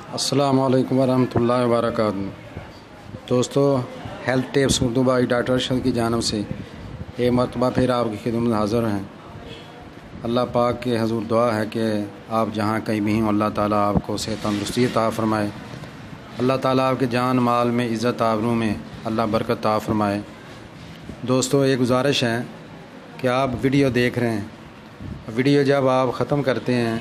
السلام علیکم ورحمۃ اللہ وبرکاتہ۔ دوستو، health tips Urdu by doctor Arshad کی جانب سے ایک مرتبہ پھر آپ کی خدمت میں حاضر ہیں۔ اللہ پاک کے حضور دعا ہے کہ آپ جہاں کہیں بھی ہوں اللہ تعالیٰ آپ کو صحت تندرستی عطا فرمائے۔ اللہ تعالیٰ آپ کے جان مال میں عزت آبرو میں اللہ برکت عطا فرمائے۔ دوستو، ایک گزارش ہے کہ آپ ویڈیو دیکھ رہے ہیں، ویڈیو جب آپ ختم کرتے ہیں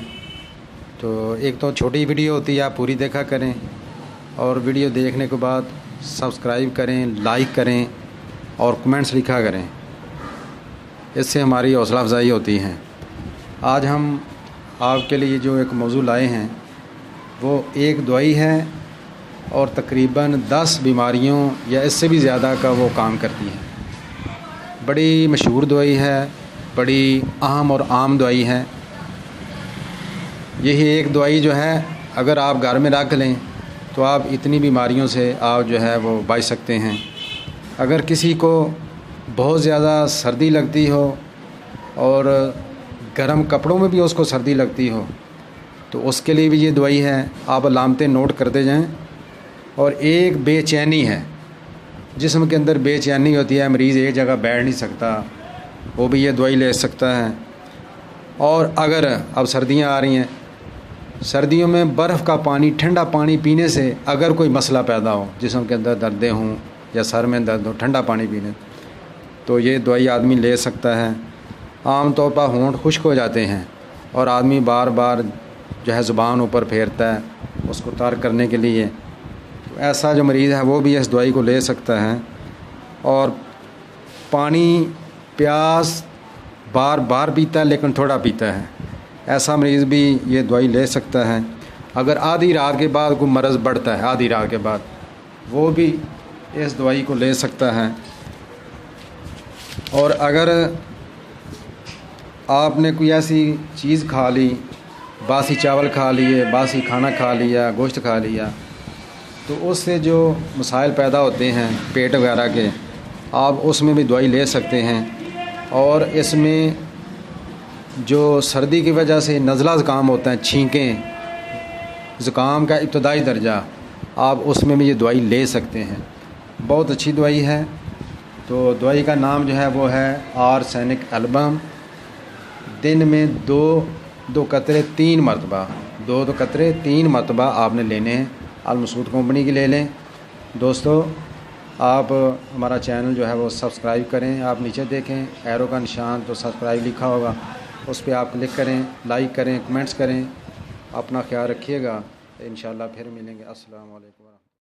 تو ایک تو چھوٹی ویڈیو ہوتی ہے، آپ پوری دیکھا کریں، اور ویڈیو دیکھنے کے بعد سبسکرائب کریں، لائک کریں اور کمنٹس لکھا کریں، اس سے ہماری حوصلہ افزائی ہوتی ہے۔ آج ہم آپ کے لیے جو ایک موضوع لائے ہیں وہ ایک دوائی ہے اور تقریباً 10 بیماریوں یا اس سے بھی زیادہ کا وہ کام کرتی ہے۔ بڑی مشہور دوائی ہے، بڑی اہم اور عام دوائی ہے۔ یہی ایک دوائی جو ہے اگر آپ گھر میں رکھ لیں تو آپ اتنی بیماریوں سے آپ جو ہے وہ بچ سکتے ہیں۔ اگر کسی کو بہت زیادہ سردی لگتی ہو اور گرم کپڑوں میں بھی اس کو سردی لگتی ہو تو اس کے لیے بھی یہ دوائی ہے۔ آپ علامتیں نوٹ کرتے جائیں۔ اور ایک بے چینی ہے، جسم کے اندر بے چینی ہوتی ہے، مریض ایک جگہ بیٹھ نہیں سکتا، وہ بھی یہ دوائی لے سکتا ہے۔ اور اگر اب سردیاں آ رہی ہیں، سردیوں میں برف کا پانی، ٹھنڈا پانی پینے سے اگر کوئی مسئلہ پیدا ہو، جسم کے اندر دردیں ہوں یا سر میں درد ہو، ٹھنڈا پانی پینے تو یہ دوائی آدمی لے سکتا ہے۔ عام طور پر ہونٹ خشک ہو جاتے ہیں اور آدمی بار بار جو ہے زبان اوپر پھیرتا ہے اس کو تر کرنے کے لیے، تو ایسا جو مریض ہے وہ بھی اس دوائی کو لے سکتا ہے۔ اور پانی پیاس بار بار پیتا ہے لیکن تھوڑا پیتا ہے، ایسا مریض بھی یہ دوائی لے سکتا ہے۔ اگر آدھی رات کے بعد کوئی مرض بڑھتا ہے، آدھی رات کے بعد، وہ بھی اس دوائی کو لے سکتا ہے۔ اور اگر آپ نے کوئی ایسی چیز کھا لی، باسی چاول کھا لیے، باسی کھانا کھا لیا، گوشت کھا لیا، تو اس سے جو مسائل پیدا ہوتے ہیں پیٹ وغیرہ کے، آپ اس میں بھی دوائی لے سکتے ہیں۔ اور اس میں جو سردی کی وجہ سے نزلہ زکام ہوتا ہے، چھینکیں، زکام کا ابتدائی درجہ، آپ اس میں بھی یہ دوائی لے سکتے ہیں۔ بہت اچھی دوائی ہے۔ تو دوائی کا نام جو ہے وہ ہے آرسینک البم۔ دن میں دو قطرے 3 مرتبہ، دو قطرے 3 مرتبہ آپ نے لینے ہیں۔ المسعود کمپنی کی لے لیں۔ دوستو، آپ ہمارا چینل جو ہے وہ سبسکرائب کریں۔ آپ نیچے دیکھیں ایرو کا نشان، تو سبسکرائب لکھا ہوگا، اس پہ آپ کلک کریں، لائک کریں، کمنٹس کریں۔ اپنا خیال رکھیے گا، انشاءاللہ پھر ملیں گے۔ السلام علیکم۔